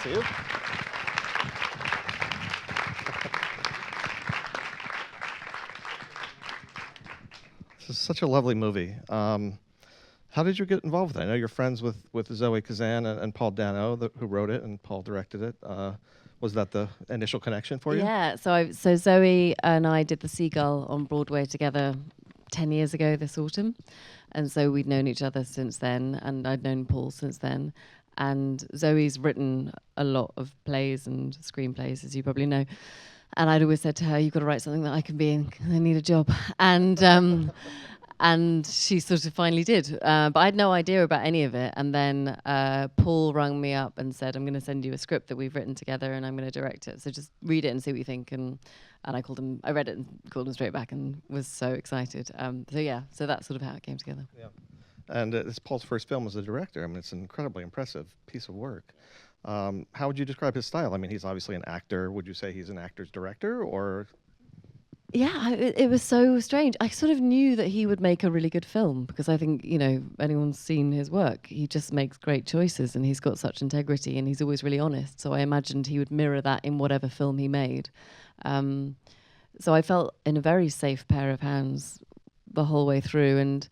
to you. This is such a lovely movie. How did you get involved with it? I know you're friends with Zoe Kazan and Paul Dano, who wrote it, and Paul directed it. Was that the initial connection for you? Yeah, so Zoe and I did The Seagull on Broadway together 10 years ago this autumn. And so we'd known each other since then, and I'd known Paul since then. And Zoe's written a lot of plays and screenplays, as you probably know. And I'd always said to her, you've got to write something that I can be in, 'cause I need a job. And she sort of finally did. But I had no idea about any of it. And then Paul rang me up and said, I'm going to send you a script that we've written together and I'm going to direct it. So just read it and see what you think. And I read it and called him straight back and was so excited. So that's sort of how it came together. Yeah. And it's Paul's first film as a director. I mean, it's an incredibly impressive piece of work. How would you describe his style? I mean, he's obviously an actor. Would you say he's an actor's director, or? Yeah, it was so strange. I sort of knew that he would make a really good film because I think, anyone's seen his work. He just makes great choices and he's got such integrity and he's always really honest. So I imagined he would mirror that in whatever film he made. So I felt in a very safe pair of hands the whole way through. And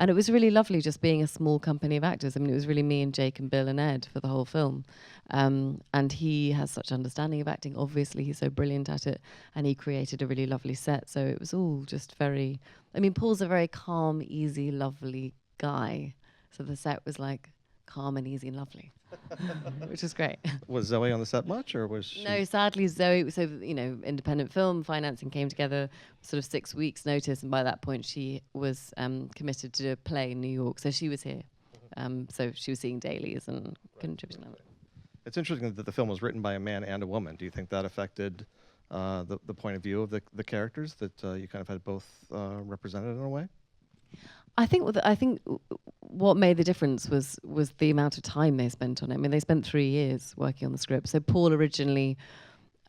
it was really lovely just being a small company of actors. I mean, it was really me and Jake and Bill and Ed for the whole film. And he has such understanding of acting. Obviously, he's so brilliant at it. And he created a really lovely set. So it was all just Paul's a very calm, easy, lovely guy. So the set was like calm and easy and lovely, which is great. Was Zoe on the set much, or was she? No, sadly, Zoe, so, independent film financing came together sort of 6 weeks notice. And by that point, she was committed to do a play in New York. So she was here. So she was seeing dailies and contributing on it. It's interesting that the film was written by a man and a woman. Do you think that affected the point of view of the characters, that you kind of had both represented in a way? I think what made the difference was the amount of time they spent on it. I mean, they spent 3 years working on the script. So Paul originally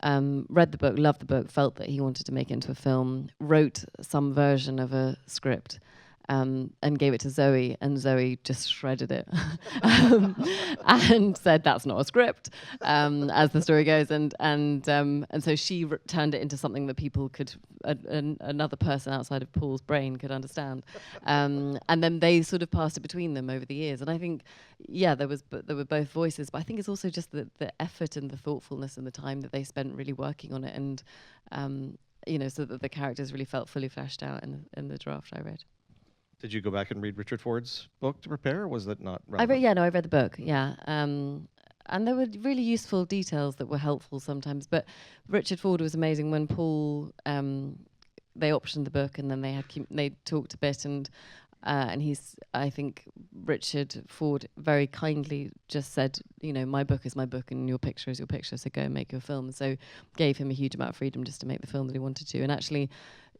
read the book, loved the book, felt that he wanted to make it into a film, wrote some version of a script, and gave it to Zoe, and Zoe just shredded it and said, that's not a script, as the story goes. And so she turned it into something that people could, another person outside of Paul's brain could understand. And then they sort of passed it between them over the years. And I think, there were both voices, but I think it's also just the effort and the thoughtfulness and the time that they spent really working on it. And, so that the characters really felt fully fleshed out in the draft I read. Did you go back and read Richard Ford's book to prepare, or was that not relevant? I read the book, yeah. And there were really useful details that were helpful sometimes. But Richard Ford was amazing. When Paul, they optioned the book, and then they talked a bit, and I think Richard Ford very kindly just said, my book is my book and your picture is your picture, so go and make your film. So gave him a huge amount of freedom just to make the film that he wanted to. And actually,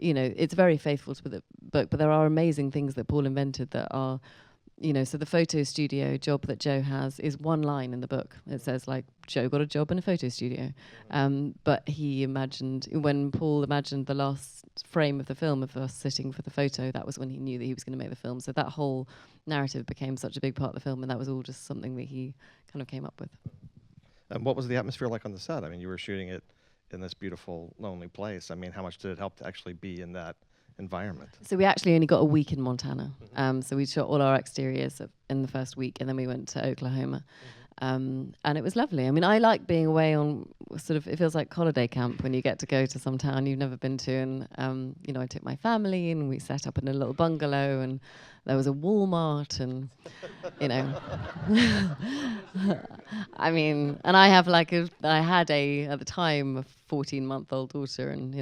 it's very faithful to the book, but there are amazing things that Paul invented that are, so the photo studio job that Joe has is one line in the book. It says, Joe got a job in a photo studio. But when Paul imagined the last frame of the film of us sitting for the photo, that was when he knew that he was going to make the film. So that whole narrative became such a big part of the film, and that was all just something that he kind of came up with. And what was the atmosphere like on the set? I mean, you were shooting it in this beautiful, lonely place. I mean, how much did it help to actually be in that environment? So we actually only got a week in Montana. So we shot all our exteriors in the first week, and then we went to Oklahoma. And it was lovely. I mean, I like being away on it feels like holiday camp when you get to go to some town you've never been to. And, I took my family and we set up in a little bungalow, and there was a Walmart, and, I mean, and I had at the time a 14-month-old daughter, and,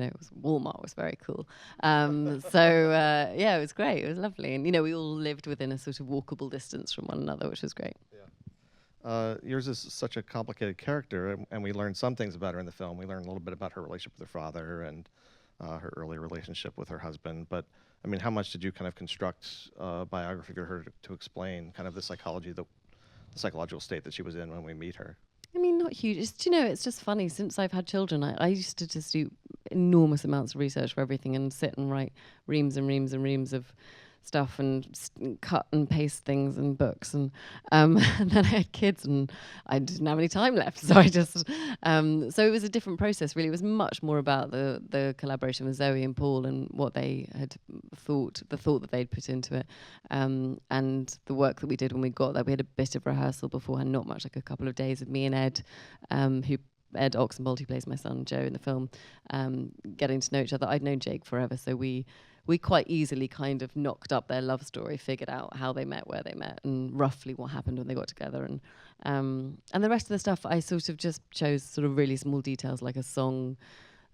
Walmart was very cool. It was great. It was lovely. And, we all lived within a sort of walkable distance from one another, which was great. Yours is such a complicated character, and we learned some things about her in the film. We learned a little bit about her relationship with her father and her early relationship with her husband. But, I mean, how much did you kind of construct a biography of her to explain kind of the psychological state that she was in when we meet her? I mean, not huge. It's just funny. Since I've had children, I used to just do enormous amounts of research for everything and sit and write reams and reams and reams of stuff and cut and paste things and books, and, and then I had kids and I didn't have any time left, so I just so it was a different process really. It was much more about the collaboration with Zoe and Paul and what they had thought, the thought that they'd put into it, and the work that we did when we got there. We had a bit of rehearsal beforehand, not much, like a couple of days with me and Ed, who Ed Oxenbould, who plays my son Joe in the film, getting to know each other. I'd known Jake forever, so we quite easily kind of knocked up their love story, figured out how they met, where they met, and roughly what happened when they got together. And the rest of the stuff, I sort of just chose sort of really small details, like a song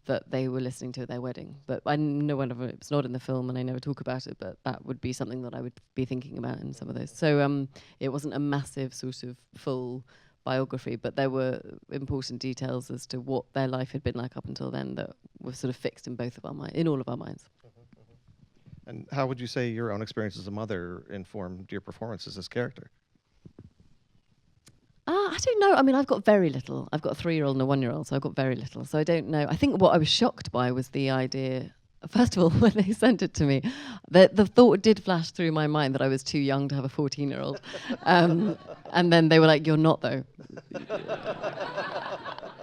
that they were listening to at their wedding. But I know whenever it's not in the film, and I never talk about it, but that would be something that I would be thinking about in some of those. So it wasn't a massive sort of full biography, but there were important details as to what their life had been like up until then that were sort of fixed in both of our minds, in all of our minds. And how would you say your own experience as a mother informed your performance as this character? I don't know. I mean, I've got very little. I've got a 3-year-old and a 1-year-old, so I've got very little. So I don't know. I think what I was shocked by was the idea, first of all, when they sent it to me, the thought did flash through my mind that I was too young to have a 14-year-old. And then they were like, "You're not, though."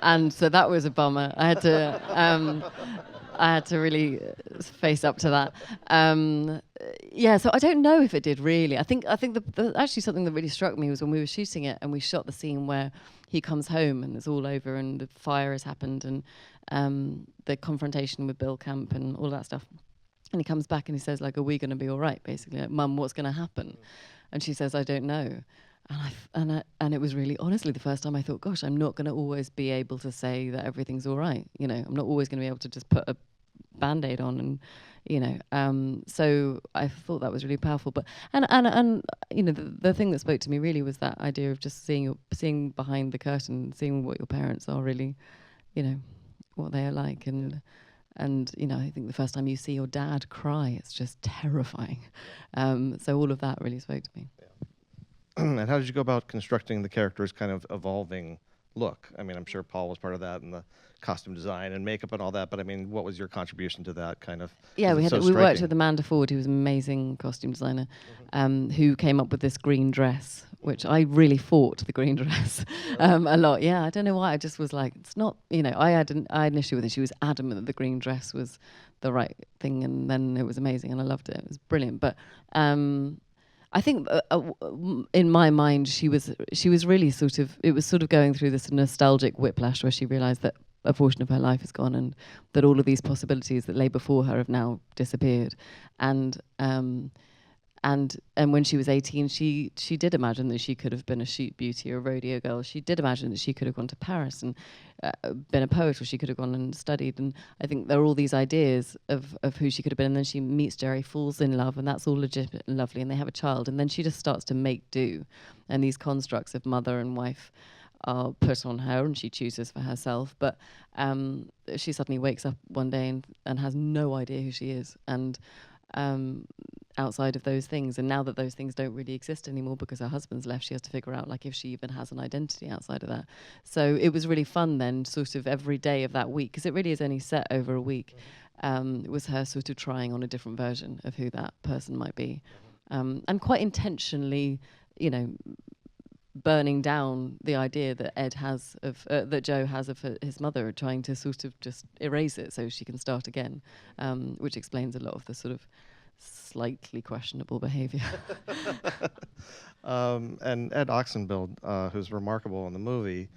And so that was a bummer. I had to really face up to that. Yeah, so I don't know if it did really. I think the actually something that really struck me was when we were shooting it and we shot the scene where he comes home and it's all over and the fire has happened and the confrontation with Bill Camp and all that stuff. And he comes back and he says, like, "Are we going to be all right?" Basically, like, "Mum, what's going to happen?" And she says, "I don't know." And it was really, honestly, the first time I thought, gosh, I'm not going to always be able to say that everything's all right. You know, I'm not always going to be able to just put a Band-Aid on and, you know. So I thought that was really powerful. But and you know, the thing that spoke to me really was that idea of just seeing behind the curtain, seeing what your parents are really, you know, what they are like. And you know, I think the first time you see your dad cry, it's just terrifying. So all of that really spoke to me. And how did you go about constructing the character's kind of evolving look? I mean, I'm sure Paul was part of that and the costume design and makeup and all that, but I mean, what was your contribution to that kind of? Yeah, we worked with Amanda Ford, who was an amazing costume designer, who came up with this green dress, which I really fought the green dress a lot. Yeah, I don't know why. I just was like, it's not, you know, I had an issue with it. She was adamant that the green dress was the right thing, and then it was amazing, and I loved it. It was brilliant. But I think in my mind, she was really sort of, it was sort of going through this nostalgic whiplash where she realised that a portion of her life is gone and that all of these possibilities that lay before her have now disappeared. And when she was 18, she did imagine that she could have been a shoot beauty or a rodeo girl. She did imagine that she could have gone to Paris and been a poet, or she could have gone and studied. And I think there are all these ideas of who she could have been. And then she meets Jerry, falls in love, and that's all legitimate and lovely. And they have a child. And then she just starts to make do. And these constructs of mother and wife are put on her, and she chooses for herself. But she suddenly wakes up one day and has no idea who she is. And outside of those things, and now that those things don't really exist anymore because her husband's left, she has to figure out like if she even has an identity outside of that. So it was really fun then, sort of every day of that week, because it really is only set over a week. It was her sort of trying on a different version of who that person might be, and quite intentionally, you know, burning down the idea that Ed has of that Joe has of his mother, trying to sort of just erase it so she can start again, which explains a lot of the sort of slightly questionable behavior. And Ed Oxenbould, who's remarkable in the movie,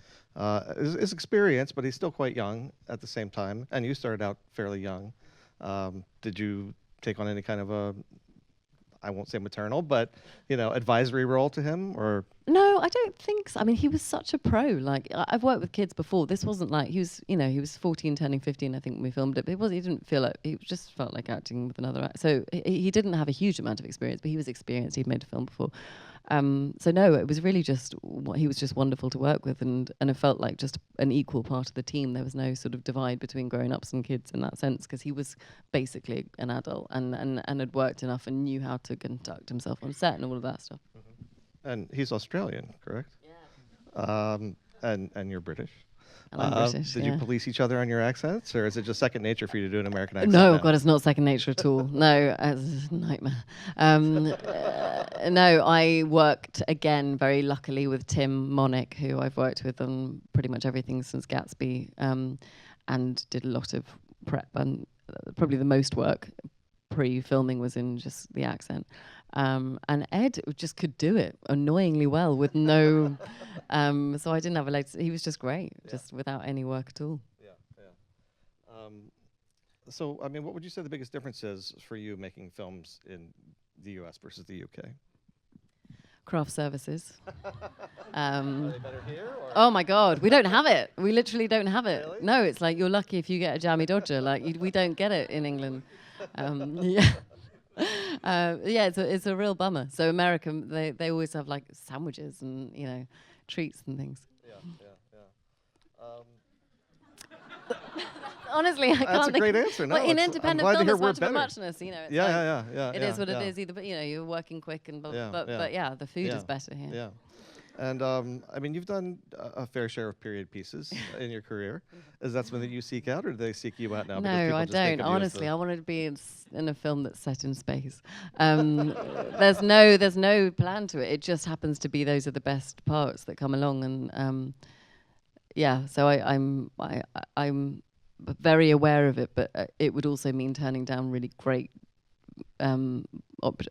is experienced, but he's still quite young at the same time. And you started out fairly young. Did you take on any kind of a, I won't say maternal, but, you know, advisory role to him, or? No, I don't think so. I mean, he was such a pro. Like, I've worked with kids before. This wasn't like, he was 14, turning 15, I think, when we filmed it. But he didn't feel like, he just felt like acting with another actor. So he didn't have a huge amount of experience, but he was experienced. He'd made a film before. So no, it was really just, he was just wonderful to work with, and it felt like just an equal part of the team. There was no sort of divide between grown-ups and kids in that sense, because he was basically an adult and had worked enough and knew how to conduct himself on set and all of that stuff. And he's Australian, correct? Yeah. And you're British. and I'm British. Did you police each other on your accents, or is it just second nature for you to do an American accent? No, now? God, it's not second nature at all. No, it's a nightmare. No, I worked again very luckily with Tim Monick, who I've worked with on pretty much everything since Gatsby, and did a lot of prep, and probably the most work pre-filming was in just the accent. And Ed just could do it annoyingly well with no, so I didn't have a leg. He was just great, just without any work at all. So, I mean, what would you say the biggest difference is for you making films in the US versus the UK? Craft services. Are they better here? Or? Oh my God, we don't have it. We literally don't have it. Really? No, it's like you're lucky if you get a jammy dodger. Like we don't get it in England. Yeah. It's a real bummer. So America, they always have like sandwiches and treats and things. Honestly, I can't. That's a great answer. No, well, in independent film, it's much of a muchness. It's yeah. It is what it is. Either, but you're working quick and but the food is better here. Yeah. And I mean, you've done a fair share of period pieces in your career. Is that something that you seek out, or do they seek you out now? No, I don't. Honestly, I wanted to be in a film that's set in space. There's no plan to it. It just happens to be those are the best parts that come along, and So I'm very aware of it, but it would also mean turning down really great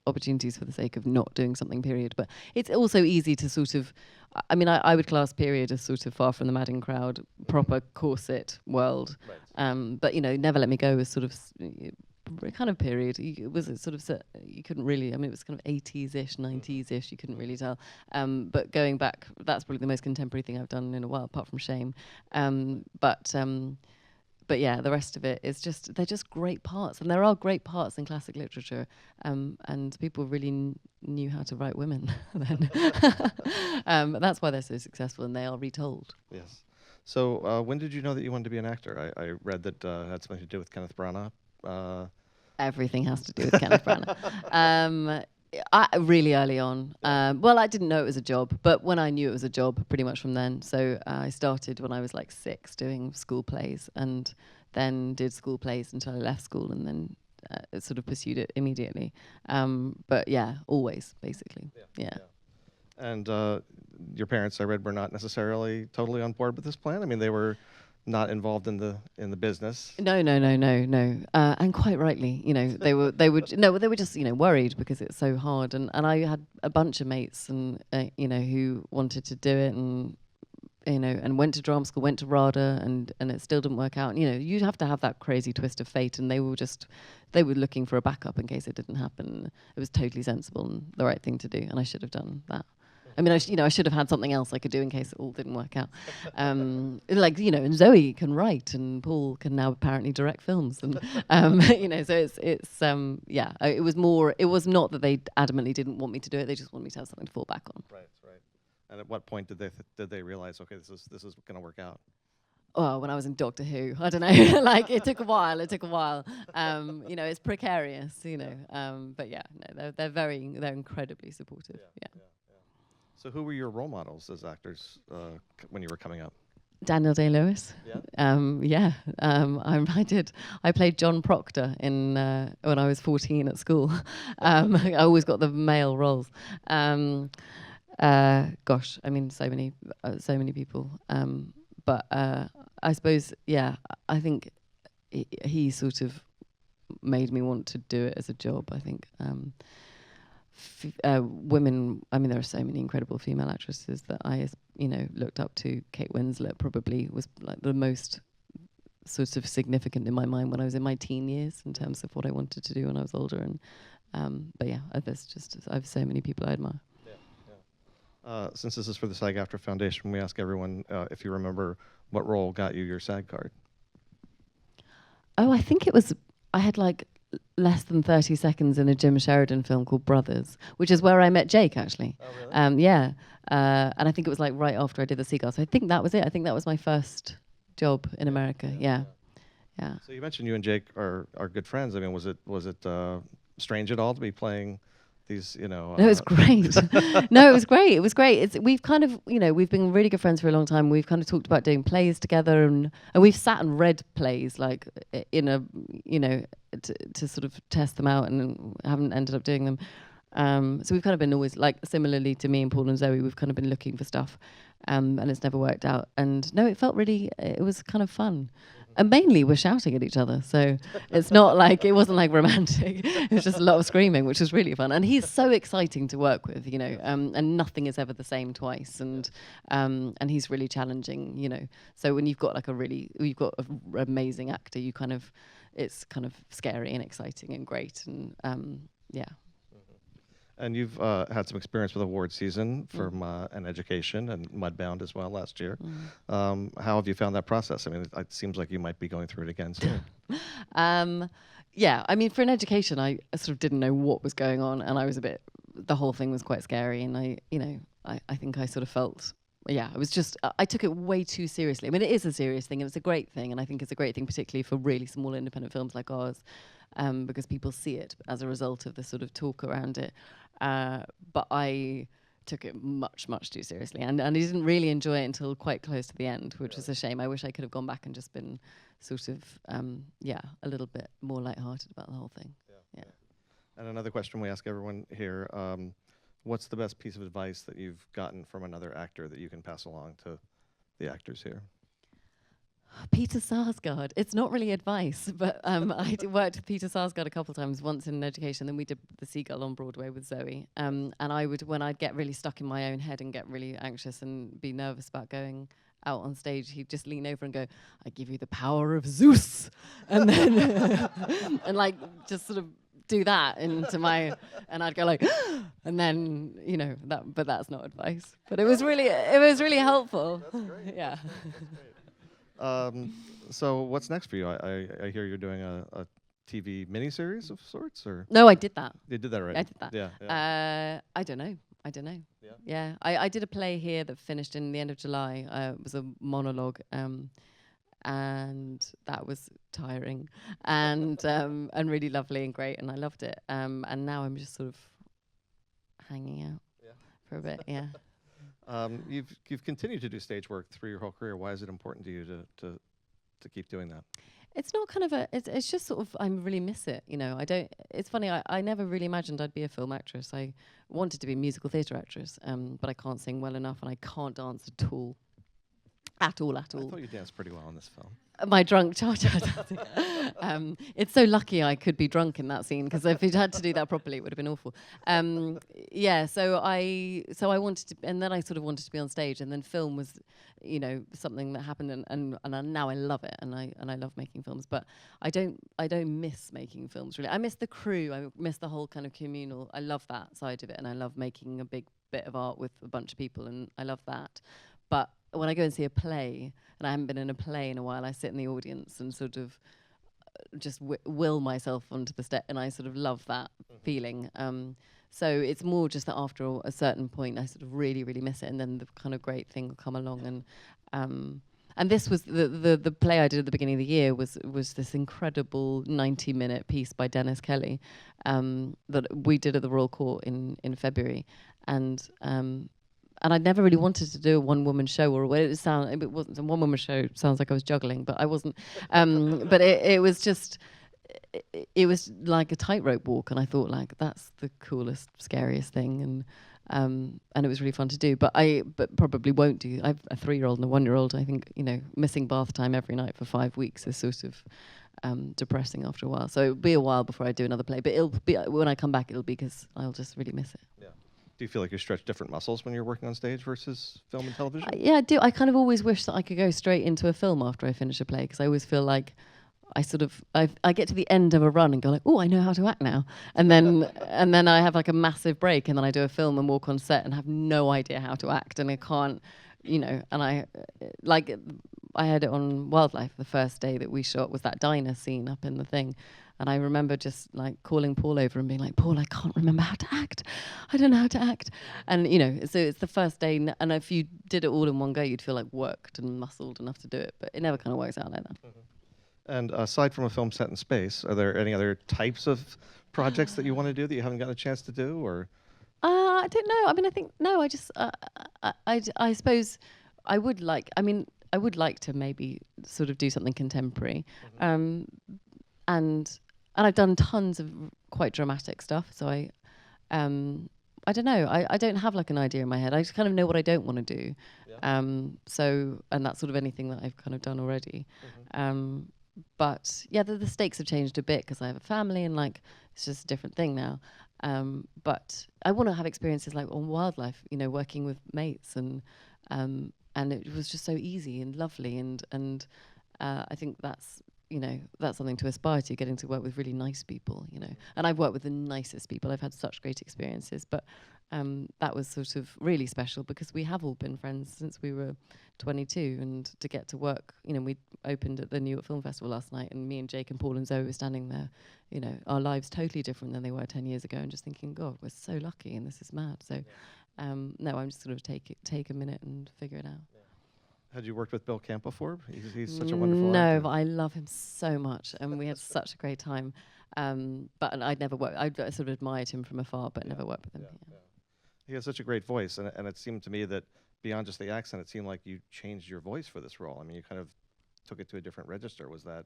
opportunities for the sake of not doing something period. But it's also easy to sort of, I mean, I would class period as sort of Far From the Madding Crowd, proper corset world. Right. But Never Let Me Go was sort of kind of period. It was sort of you couldn't really. I mean, it was kind of 80s-ish, 90s-ish. You couldn't really tell. But going back, that's probably the most contemporary thing I've done in a while, apart from Shame. But yeah, the rest of it is they're just great parts, and there are great parts in classic literature, and people really knew how to write women then. That's why they're so successful, and they are retold. Yes. So when did you know that you wanted to be an actor? I read that it had something to do with Kenneth Branagh. Everything has to do with Kenneth Branagh. Really early on. Well, I didn't know it was a job, but when I knew it was a job, pretty much from then. So I started when I was like 6 doing school plays, and then did school plays until I left school, and then sort of pursued it immediately. But yeah, always, basically. Yeah. And your parents, I read, were not necessarily totally on board with this plan. I mean, they were not involved in the business. No. And quite rightly, they were just worried because it's so hard. And I had a bunch of mates and who wanted to do it, and and went to drama school, went to RADA, and it still didn't work out. You have to have that crazy twist of fate, and they were looking for a backup in case it didn't happen. It was totally sensible and the right thing to do, and I should have done that. I mean, I should have had something else I could do in case it all didn't work out. And Zoe can write, and Paul can now apparently direct films, and so it was more. It was not that they adamantly didn't want me to do it; they just wanted me to have something to fall back on. Right. And at what point did they realize, okay, this is going to work out? Oh, when I was in Doctor Who, I don't know. Like it took a while. It's precarious, But yeah, no, they're incredibly supportive. Yeah. So who were your role models as actors when you were coming up? Daniel Day-Lewis. Yeah. I played John Proctor in when I was 14 at school. I always got the male roles. Gosh, I mean, so many people. But I suppose, I think he sort of made me want to do it as a job. I think. Women, I mean, there are so many incredible female actresses that I, looked up to. Kate Winslet probably was like the most sort of significant in my mind when I was in my teen years in terms of what I wanted to do when I was older. And but yeah, I have so many people I admire. Since this is for the SAG-AFTRA Foundation, we ask everyone if you remember what role got you your SAG card. Oh, I think I had like less than 30 seconds in a Jim Sheridan film called Brothers, which is where I met Jake, actually. Oh, really? And I think it was like right after I did The Seagull. So I think that was it. I think that was my first job in America. Yeah. So you mentioned you and Jake are good friends. I mean, was it strange at all to be playing these, you know. No, it was great. No, it was great. It was great. We've kind of, we've been really good friends for a long time. We've kind of talked about doing plays together, and we've sat and read plays like in a, to sort of test them out, and haven't ended up doing them. So we've kind of been always, like, similarly to me and Paul and Zoe, we've kind of been looking for stuff, and it's never worked out. And no, it was kind of fun. And mainly we're shouting at each other, so it's not like, it wasn't like romantic. It was just a lot of screaming, which was really fun. And he's so exciting to work with, and nothing is ever the same twice. And he's really challenging, So when you've got like you've got an amazing actor, it's kind of scary and exciting and great. And yeah. And you've had some experience with award season from an education and Mudbound as well last year. How have you found that process? I mean, it seems like you might be going through it again soon. Yeah, I mean, for an education, I sort of didn't know what was going on, and the whole thing was quite scary, and I think I sort of felt, it was just, I took it way too seriously. I mean, it is a serious thing, and it's a great thing, and I think it's a great thing, particularly for really small independent films like ours, because people see it as a result of the sort of talk around it. But I took it much, much too seriously, and I didn't really enjoy it until quite close to the end, which was a shame. I wish I could have gone back and just been sort of, a little bit more lighthearted about the whole thing. Yeah. And another question we ask everyone here, what's the best piece of advice that you've gotten from another actor that you can pass along to the actors here? Peter Sarsgaard. It's not really advice, but I worked with Peter Sarsgaard a couple of times, once in education, then we did The Seagull on Broadway with Zoe. And when I'd get really stuck in my own head and get really anxious and be nervous about going out on stage, he'd just lean over and go, "I give you the power of Zeus." And then, and like, just sort of do that into my, and I'd go like, and then, but that's not advice. But it was really helpful. That's great. Yeah. That's great. So what's next for you? I hear you're doing a TV miniseries of sorts, or? No, I did that. You did that already? I did that. Yeah. I don't know. Yeah. I did a play here that finished in the end of July. It was a monologue, and that was tiring and really lovely and great, and I loved it. And now I'm just sort of hanging out for a bit. Yeah. You've continued to do stage work through your whole career. Why is it important to you to keep doing that? It's not kind of it's just sort of, I really miss it. It's funny, I never really imagined I'd be a film actress. I wanted to be a musical theatre actress, but I can't sing well enough, and I can't dance at all. At all. I thought you danced pretty well in this film. My drunk cha-cha dancing. It's so lucky I could be drunk in that scene, because if you'd had to do that properly, it would have been awful. So I wanted to, and then I sort of wanted to be on stage, and then film was, something that happened, and now I love it, and I love making films. But I don't miss making films really. I miss the crew. I miss the whole kind of communal. I love that side of it, and I love making a big bit of art with a bunch of people, and I love that. But when I go and see a play, and I haven't been in a play in a while, I sit in the audience and sort of just will myself onto the step, and I sort of love that feeling. So it's more just that after a certain point, I sort of really, really miss it, and then the kind of great thing will come along. And this was the play I did at the beginning of the year was this incredible 90-minute piece by Dennis Kelly that we did at the Royal Court in February, and I'd never really wanted to do a one-woman show, or it wasn't a one-woman show. Sounds like I was juggling, but I wasn't. But it was just, it was like a tightrope walk, and I thought, like, that's the coolest, scariest thing, and it was really fun to do. But probably won't do. I have a 3-year-old and a 1-year-old. I think missing bath time every night for 5 weeks is sort of depressing after a while. So it'll be a while before I do another play. But it'll be, when I come back, it'll be because I'll just really miss it. Yeah. Do you feel like you stretch different muscles when you're working on stage versus film and television? Yeah, I do. I kind of always wish that I could go straight into a film after I finish a play, because I always feel like I get to the end of a run and go like, oh, I know how to act now, and then I have like a massive break, and then I do a film and walk on set and have no idea how to act, and I can't, and I had it on Wildlife. The first day that we shot was that diner scene up in the thing. And I remember just like calling Paul over and being like, Paul, I can't remember how to act. I don't know how to act. And, so it's the first day. And if you did it all in one go, you'd feel like worked and muscled enough to do it. But it never kind of works out like that. Mm-hmm. And aside from a film set in space, are there any other types of projects that you want to do that you haven't got a chance to do, or? I don't know. I mean, I think no. I just, I suppose, I would like. I mean, I would like to maybe sort of do something contemporary, and I've done tons of quite dramatic stuff. So I don't know. I don't have like an idea in my head. I just kind of know what I don't want to do. Yeah. So and that's sort of anything that I've kind of done already. But yeah, the stakes have changed a bit because I have a family and like it's just a different thing now. But I want to have experiences like on wildlife, you know, working with mates and it was just so easy and lovely and I think that's, you know, that's something to aspire to, getting to work with really nice people, you know. And I've worked with the nicest people. I've had such great experiences, but that was sort of really special because we have all been friends since we were 22, and to get to work, you know, we opened at the New York Film Festival last night and me and Jake and Paul and Zoe were standing there, you know, our lives totally different than they were 10 years ago, and just thinking, God, we're so lucky and this is mad. So no, I'm just sort of take a minute and figure it out. Yeah. Had you worked with Bill Camp before? He's such a wonderful No, actor. but I love him so much, and we had such a great time. But I'd never worked. I sort of admired him from afar, but never worked with him. Yeah. He has such a great voice, and it seemed to me that beyond just the accent, it seemed like you changed your voice for this role. I mean, you kind of took it to a different register. Was that?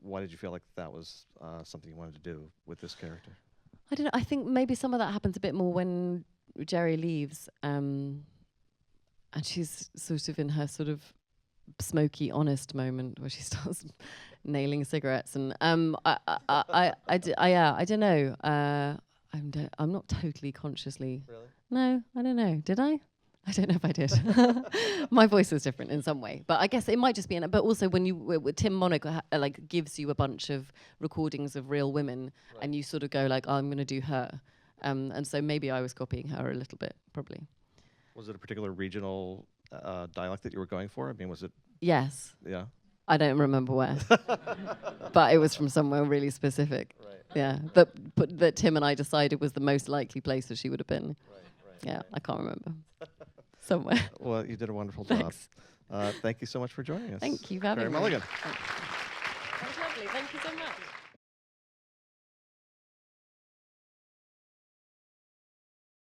Why did you feel like that was something you wanted to do with this character? I don't know. I think maybe some of that happens a bit more when Jerry leaves. And she's sort of in her sort of smoky, honest moment where she starts nailing cigarettes. And I don't know. I'm not totally consciously. Really? No, I don't know. Did I? I don't know if I did. My voice was different in some way, but I guess it might just be. But also, when you Tim Monaco like gives you a bunch of recordings of real women, and you sort of go like, oh, I'm going to do her, and so maybe I was copying her a little bit, probably. Was it a particular regional dialect that you were going for? I mean, was it? Yes. Yeah. I don't remember where, but it was from somewhere really specific. Right. Yeah, that Tim and I decided was the most likely place that she would have been. Right. Yeah, I can't remember. Somewhere. Well, you did a wonderful job. Thanks. Thank you so much for joining us. Thank you for having Carey me. Mulligan. That was lovely. Thank you so much.